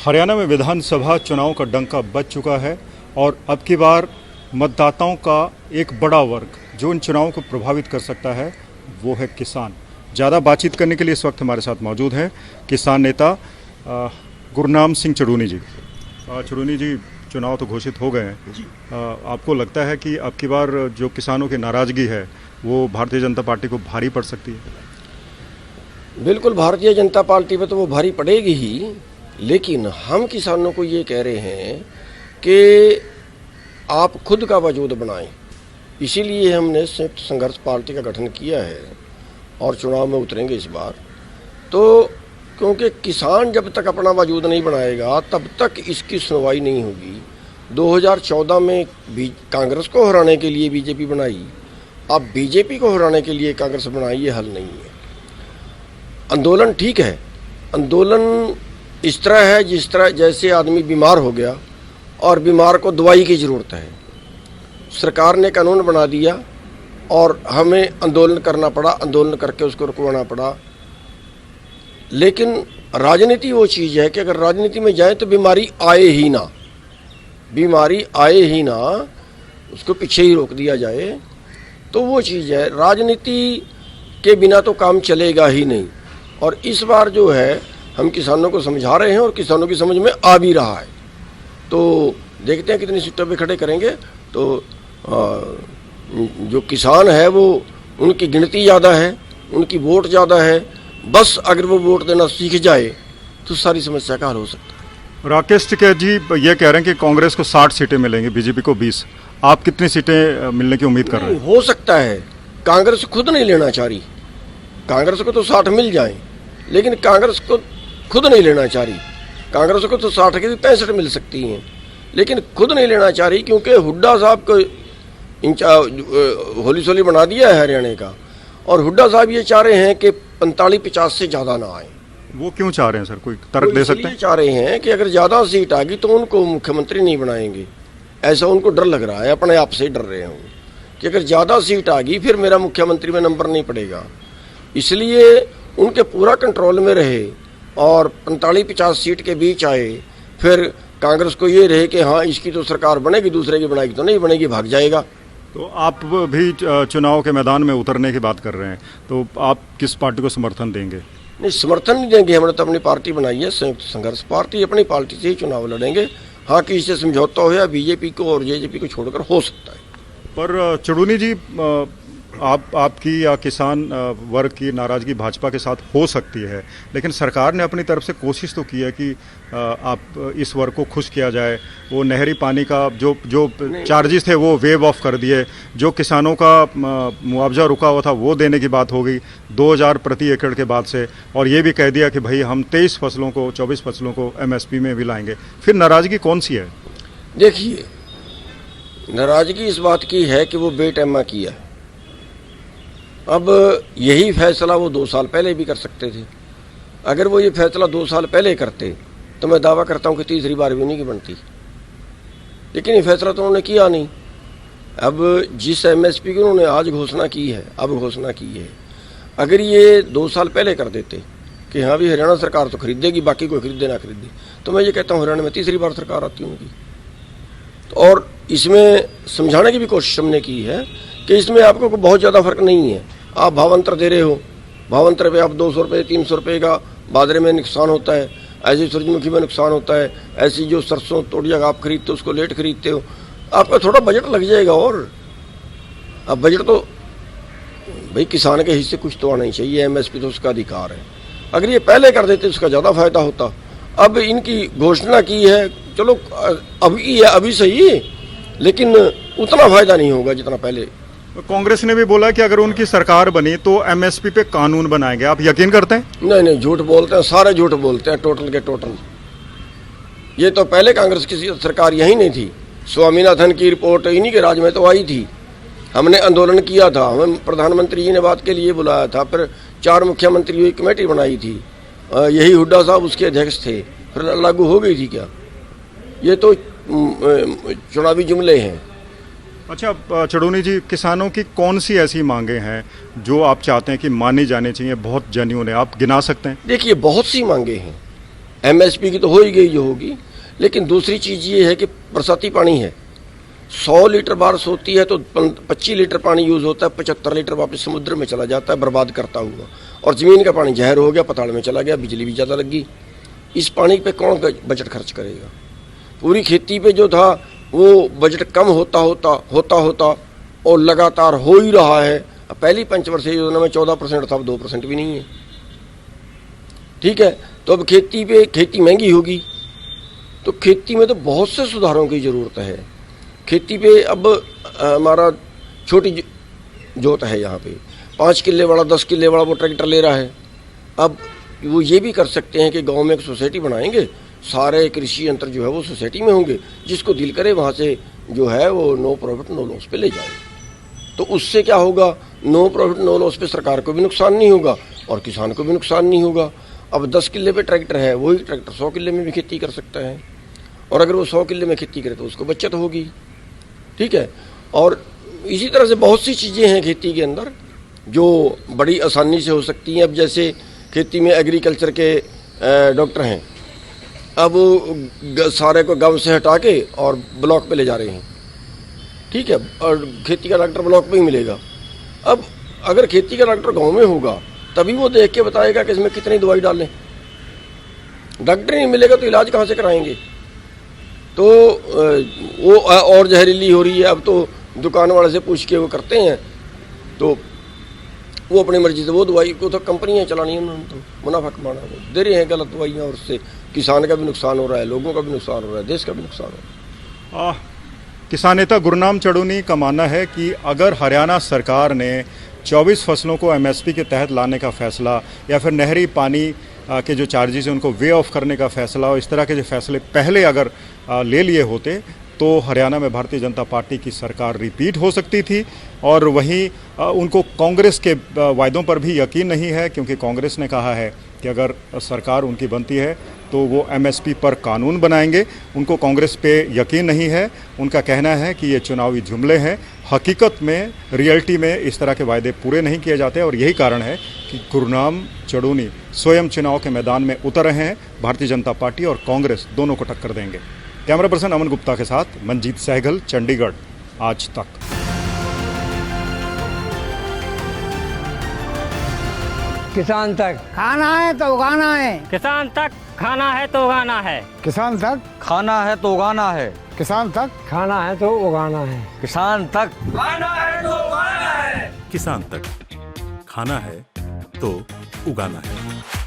हरियाणा में विधानसभा चुनाव का डंका बज चुका है और अब की बार मतदाताओं का एक बड़ा वर्ग जो इन चुनावों को प्रभावित कर सकता है वो है किसान। ज़्यादा बातचीत करने के लिए इस वक्त हमारे साथ मौजूद हैं किसान नेता गुरनाम सिंह चड़ूनी जी। चड़ूनी जी, चुनाव तो घोषित हो गए हैं, आपको लगता है कि अब की बार जो किसानों की नाराज़गी है वो भारतीय जनता पार्टी को भारी पड़ सकती है? बिल्कुल, भारतीय जनता पार्टी पे तो वो भारी पड़ेगी ही, लेकिन हम किसानों को ये कह रहे हैं कि आप खुद का वजूद बनाएं। इसीलिए हमने संयुक्त संघर्ष पार्टी का गठन किया है और चुनाव में उतरेंगे इस बार। तो क्योंकि किसान जब तक अपना वजूद नहीं बनाएगा तब तक इसकी सुनवाई नहीं होगी। 2014 में कांग्रेस को हराने के लिए बीजेपी बनाई, अब बीजेपी को हराने के लिए कांग्रेस बनाई, ये हल नहीं है। आंदोलन ठीक है, आंदोलन इस तरह है जिस तरह जैसे आदमी बीमार हो गया और बीमार को दवाई की ज़रूरत है। सरकार ने कानून बना दिया और हमें आंदोलन करना पड़ा, आंदोलन करके उसको रुकवाना पड़ा। लेकिन राजनीति वो चीज़ है कि अगर राजनीति में जाए तो बीमारी आए ही ना, बीमारी आए ही ना, उसको पीछे ही रोक दिया जाए, तो वो चीज़ है। राजनीति के बिना तो काम चलेगा ही नहीं। और इस बार जो है हम किसानों को समझा रहे हैं और किसानों की समझ में आ भी रहा है। तो देखते हैं कितनी सीटों पे खड़े करेंगे। तो जो किसान है वो उनकी गिनती ज़्यादा है, उनकी वोट ज़्यादा है। बस अगर वो वोट देना सीख जाए तो सारी समस्या का हल हो सकता है। राकेश टिकैत जी ये कह रहे हैं कि कांग्रेस को 60 सीटें मिलेंगी, बीजेपी को 20। आप कितनी सीटें मिलने की उम्मीद कर रहे हैं? हो सकता है, कांग्रेस खुद नहीं लेना चाह रही। कांग्रेस को तो 60 मिल जाए, लेकिन कांग्रेस को खुद नहीं लेना चाह रही। कांग्रेस को तो 60 की भी 65 मिल सकती हैं, लेकिन खुद नहीं लेना चाह रही क्योंकि हुड्डा साहब को होली सोली बना दिया है हरियाणा का। और हुड्डा साहब ये चाह रहे हैं कि 45-50 से ज़्यादा ना आए। वो क्यों चाह रहे हैं सर, कोई तर्क दे सकते हैं? चाह रहे हैं कि अगर ज़्यादा सीट आ गई तो उनको मुख्यमंत्री नहीं बनाएंगे, ऐसा उनको डर लग रहा है। अपने आप से डर रहे हैं कि अगर ज़्यादा सीट आ गई फिर मेरा मुख्यमंत्री में नंबर नहीं पड़ेगा। इसलिए उनके पूरा कंट्रोल में रहे और 45-50 सीट के बीच आए, फिर कांग्रेस को ये रहे कि हाँ इसकी तो सरकार बनेगी, दूसरे की बनाएगी तो नहीं बनेगी, भाग जाएगा। तो आप भी चुनाव के मैदान में उतरने की बात कर रहे हैं, तो आप किस पार्टी को समर्थन देंगे? नहीं, समर्थन नहीं देंगे। हमने तो अपनी पार्टी बनाई है संयुक्त संघर्ष पार्टी, अपनी पार्टी से ही चुनाव लड़ेंगे। हाँ, कि इससे समझौता हो या बीजेपी को और जेजेपी को छोड़कर हो सकता है। पर चड़ूनी जी, आपकी या किसान वर्ग की नाराज़गी भाजपा के साथ हो सकती है, लेकिन सरकार ने अपनी तरफ से कोशिश तो की है कि आप इस वर्ग को खुश किया जाए। वो नहरी पानी का जो चार्जेस थे वो वेव ऑफ कर दिए, जो किसानों का मुआवजा रुका हुआ था वो देने की बात हो गई 2000 प्रति एकड़ के बाद से, और ये भी कह दिया कि भाई हम 24 फसलों को MSP में भी लाएंगे। फिर नाराज़गी कौन सी है? देखिए, नाराज़गी इस बात की है कि वो बेटैमा किया है। अब यही फैसला वो 2 साल पहले भी कर सकते थे। अगर वो ये फैसला 2 साल पहले करते तो मैं दावा करता हूँ कि तीसरी बार भी उन्हीं की बनती, लेकिन ये फैसला तो उन्होंने किया नहीं। अब जिस MSP की उन्होंने आज घोषणा की है, अब घोषणा की है, अगर ये 2 साल पहले कर देते कि हाँ भी हरियाणा सरकार तो खरीदेगी, बाकी कोई खरीदे ना खरीदे, तो मैं ये कहता हूँ हरियाणा में तीसरी बार सरकार आती उनकी। और इसमें समझाने की भी कोशिश हमने की है कि इसमें आपको बहुत ज़्यादा फर्क नहीं है। आप भावांतर दे रहे हो, भावांतर पे आप 200 रुपये 300 रुपये का बाजरे में नुकसान होता है, ऐसी सूरजमुखी में नुकसान होता है, ऐसी जो सरसों तोड़िया आप खरीदते हो उसको लेट खरीदते हो, आपका थोड़ा बजट लग जाएगा। और अब बजट तो भाई किसान के हिस्से कुछ तो आना ही चाहिए, MSP तो उसका अधिकार है। अगर ये पहले कर देते उसका ज़्यादा फायदा होता। अब इनकी घोषणा की है, चलो अभी है, अभी सही, लेकिन उतना फायदा नहीं होगा जितना पहले। कांग्रेस ने भी बोला कि अगर उनकी सरकार बनी तो MSP पे कानून बनाएंगे। आप यकीन करते हैं? नहीं, झूठ बोलते हैं, सारे झूठ बोलते हैं, टोटल के टोटल। ये तो पहले कांग्रेस की सरकार यही नहीं थी। स्वामीनाथन की रिपोर्ट इन्हीं के राज में तो आई थी। हमने आंदोलन किया था, हमें प्रधानमंत्री जी ने बात के लिए बुलाया था, फिर 4 मुख्यमंत्रियों की कमेटी बनाई थी, यही हुड्डा साहब उसके अध्यक्ष थे, फिर लागू हो गई थी क्या? ये तो चुनावी जुमले हैं। अच्छा चड़ूनी जी, किसानों की कौन सी ऐसी मांगे हैं जो आप चाहते हैं कि मानी जानी चाहिए, बहुत जेन्युइन है, आप गिना सकते हैं? देखिए, बहुत सी मांगे हैं। एमएसपी की तो हो ही गई जो होगी, लेकिन दूसरी चीज़ ये है कि बरसाती पानी है, 100 लीटर बारिश होती है तो 25 लीटर पानी यूज़ होता है, 75 लीटर वापस समुद्र में चला जाता है बर्बाद करता हुआ, और ज़मीन का पानी जहर हो गया, पताल में चला गया, बिजली भी ज़्यादा लगी। इस पानी पे कौन बजट खर्च करेगा? पूरी खेती पे जो था वो बजट कम होता और लगातार हो ही रहा है। पहली पंचवर्षीय योजना में 14% था, अब 2% भी नहीं है। ठीक है, तो अब खेती महंगी होगी, तो खेती में तो बहुत से सुधारों की ज़रूरत है। खेती पे अब हमारा छोटी जोत है, यहाँ पे 5 किल्ले वाला 10 किल्ले वाला वो ट्रैक्टर ले रहा है। अब वो ये भी कर सकते हैं कि गांव में एक सोसाइटी बनाएंगे, सारे कृषि यंत्र जो है वो सोसाइटी में होंगे, जिसको दिल करे वहाँ से जो है वो नो प्रॉफिट नो लॉस पे ले जाए। तो उससे क्या होगा, नो प्रॉफिट नो लॉस पे सरकार को भी नुकसान नहीं होगा और किसान को भी नुकसान नहीं होगा। अब 10 किल्ले पे ट्रैक्टर है, वही ट्रैक्टर 100 किल्ले में भी खेती कर सकता है, और अगर वो 100 किल्ले में खेती करे तो उसको बचत होगी। ठीक है, और इसी तरह से बहुत सी चीज़ें हैं खेती के अंदर जो बड़ी आसानी से हो सकती हैं। अब जैसे खेती में एग्रीकल्चर के डॉक्टर हैं, अब वो सारे को गांव से हटा के और ब्लॉक पे ले जा रहे हैं। ठीक है, और खेती का डॉक्टर ब्लॉक पे ही मिलेगा। अब अगर खेती का डॉक्टर गांव में होगा तभी वो देख के बताएगा कि इसमें कितनी दवाई डालें। डॉक्टर नहीं मिलेगा तो इलाज कहाँ से कराएंगे? तो वो और जहरीली हो रही है, अब तो दुकान वाले से पूछ के वो करते हैं, तो वो अपनी मर्जी से वो दवाई को तो कंपनियां चलानी है, उन्होंने तो मुनाफा कमाना है, दे रहे हैं गलत दवाइयाँ, और उससे किसान का भी नुकसान हो रहा है, लोगों का भी नुकसान हो रहा है, देश का भी नुकसान हो रहा है। किसान नेता गुरनाम चड़ूनी का मानना है कि अगर हरियाणा सरकार ने 24 फसलों को एमएसपी के तहत लाने का फैसला, या फिर नहरी पानी के जो चार्जेस हैं उनको वे ऑफ करने का फैसला, और इस तरह के जो फैसले पहले अगर ले लिए होते तो हरियाणा में भारतीय जनता पार्टी की सरकार रिपीट हो सकती थी। और वहीं उनको कांग्रेस के वायदों पर भी यकीन नहीं है, क्योंकि कांग्रेस ने कहा है कि अगर सरकार उनकी बनती है तो वो एमएसपी पर कानून बनाएंगे। उनको कांग्रेस पे यकीन नहीं है, उनका कहना है कि ये चुनावी जुमले हैं, हकीकत में रियलिटी में इस तरह के वायदे पूरे नहीं किए जाते, और यही कारण है कि गुरनाम चड़ूनी स्वयं चुनाव के मैदान में उतर रहे हैं। भारतीय जनता पार्टी और कांग्रेस दोनों को टक्कर देंगे। कैमरा पर्सन अमन गुप्ता के साथ मंजीत सहगल, चंडीगढ़, आज तक। किसान तक खाना है तो उगाना है, किसान तक खाना है तो उगाना है, किसान तक खाना है तो उगाना है, किसान तक खाना है तो उगाना है, किसान तक खाना है तो उगाना है, किसान तक खाना है तो उगाना है।